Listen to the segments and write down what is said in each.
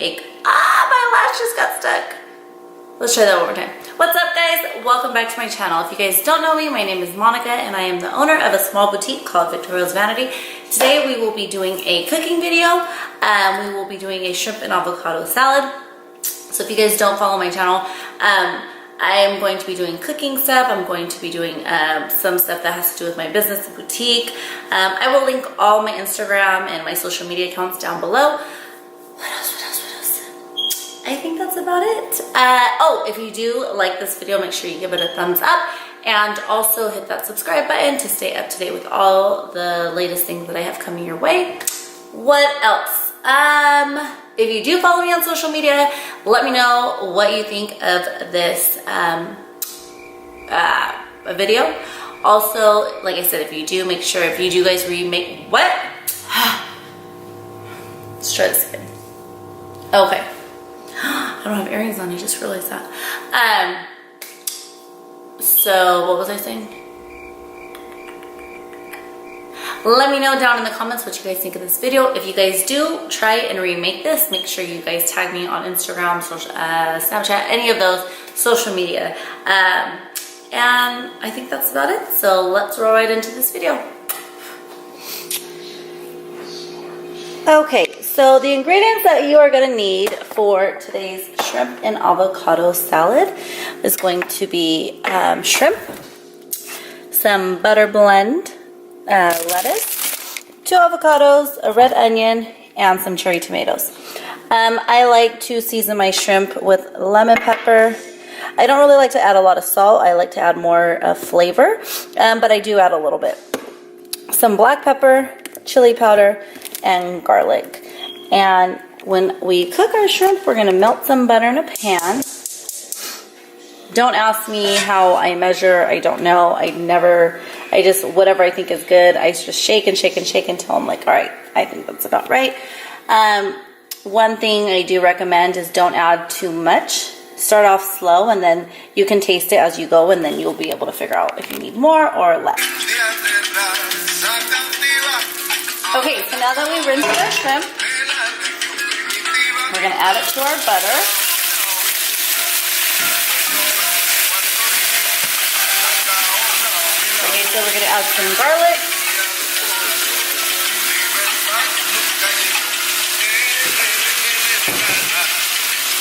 My lash just got stuck. Let's try that one more time. What's up, guys? Welcome back to my channel. If you guys don't know me, my name is Monica and I am the owner of a small boutique called Victoria's Vanity. Today we will be doing a cooking video. We will be doing a shrimp and avocado salad. So if you guys don't follow my channel, I am going to be doing cooking stuff. I'm going to be doing some stuff that has to do with my business, the boutique. I will link all my Instagram and my social media accounts down below. What else? I think that's about it. Oh, if you do like this video, make sure you give it a thumbs up and also hit that subscribe button to stay up to date with all the latest things that I have coming your way. What else? If you do follow me on social media, let me know what you think of this video. Also, like I said, if you do, make sure if you do guys remake what? Let's try this again. Okay. I don't have earrings on, I just realized that. So what was I saying? Let me know down in the comments what you guys think of this video. If you guys do try and remake this, make sure you guys tag me on Instagram, social, Snapchat, any of those social media. And I think that's about it. So let's roll right into this video. Okay, so the ingredients that you are going to need for today's shrimp and avocado salad is going to be shrimp, some butter blend, lettuce, 2 avocados, a red onion, and some cherry tomatoes. I like to season my shrimp with lemon pepper. I don't really like to add a lot of salt. I like to add more flavor, but I do add a little bit. Some black pepper, chili powder, and garlic. And when we cook our shrimp, we're going to melt some butter in a pan. Don't ask me how I measure. I don't know. I just, whatever I think is good, I just shake and shake and shake until I'm like, all right, I think that's about right. One thing I do recommend is don't add too much. Start off slow and then you can taste it as you go and then you'll be able to figure out if you need more or less. Okay, so now that we rinsed our shrimp, we're going to add it to our butter. Okay, so we're going to add some garlic.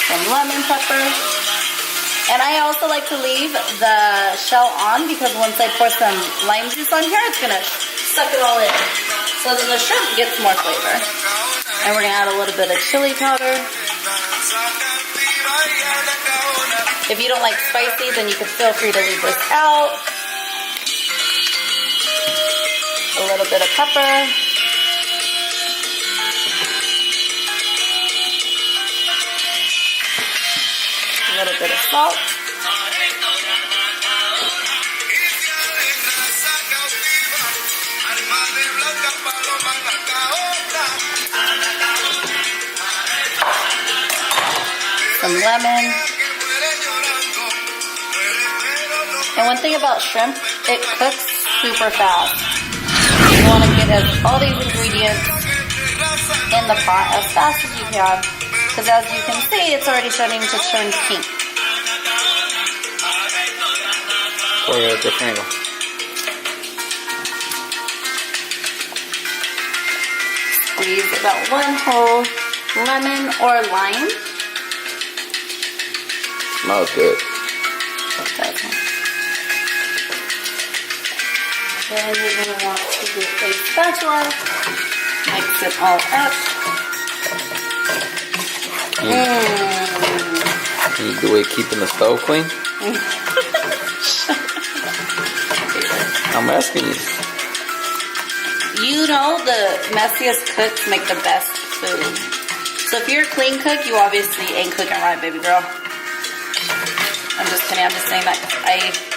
Some lemon pepper. And I also like to leave the shell on because once I pour some lime juice on here, it's going to suck it all in. So that the shrimp gets more flavor. And we're going to add a little bit of chili powder. If you don't like spicy, then you can feel free to leave this out. A little bit of pepper. A little bit of salt. Some lemon. And one thing about shrimp, it cooks super fast. You want to get all these ingredients in the pot as fast as you can, because as you can see, it's already starting to turn pink. Or a different angle. Squeeze about 1 whole lemon or lime. Smells good. Then you're going to want to get a spatula, mix it all up. The way keeping the stove clean? I'm asking you. You know the messiest cooks make the best food. So if you're a clean cook, you obviously ain't cooking right, baby girl. I'm just kidding. I'm just saying that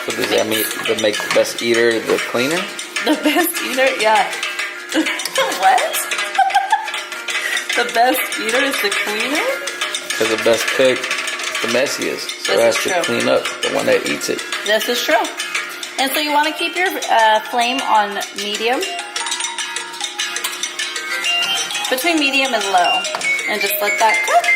So does that mean to make the best eater the cleaner? The best eater? Yeah. What? The best eater is the cleaner? Because the best cook is the messiest. So it has to clean up the one that eats it. This is true. And so you want to keep your flame on medium. Between medium and low. And just let that cook.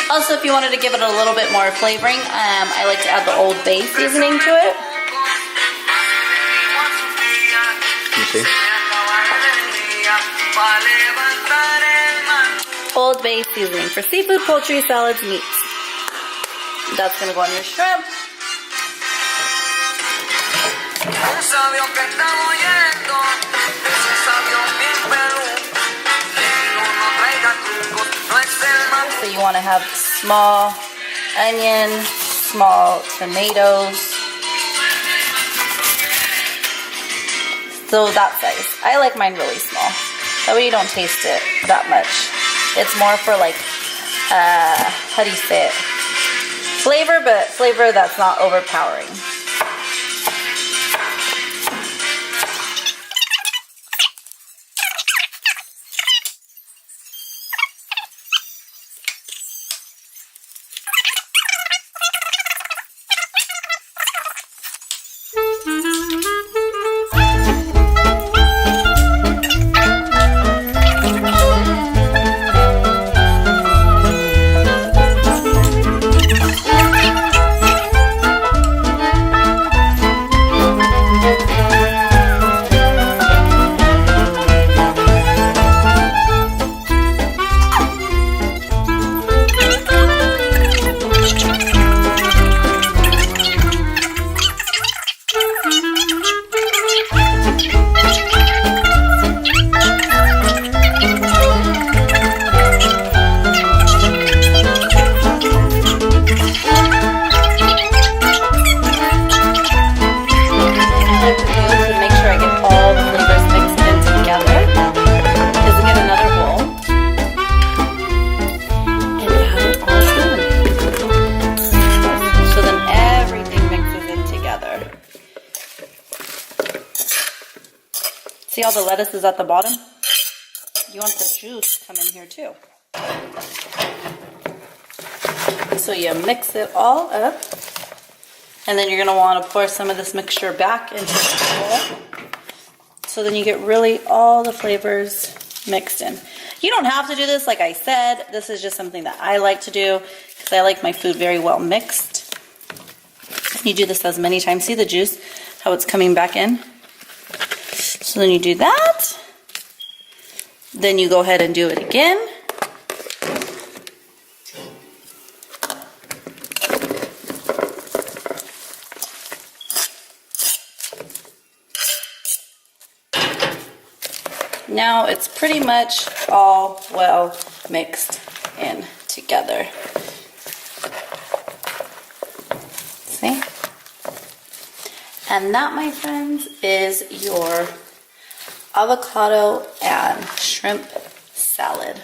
Also, if you wanted to give it a little bit more flavoring, I like to add the Old Bay seasoning to it. You see? Old Bay seasoning for seafood, poultry, salads, meats. That's gonna go on your shrimp. So you want to have small onion, small tomatoes. So that size. I like mine really small. That way you don't taste it that much. It's more for like, how do you say it? Flavor, but flavor that's not overpowering. See all the lettuce is at the bottom? You want the juice to come in here too. So you mix it all up. And then you're going to want to pour some of this mixture back into the bowl. So then you get really all the flavors mixed in. You don't have to do this, like I said. This is just something that I like to do because I like my food very well mixed. You do this as many times. See the juice, how it's coming back in? So then you do that. Then you go ahead and do it again. Now it's pretty much all well mixed in together. See? And that, my friends, is your avocado and shrimp salad.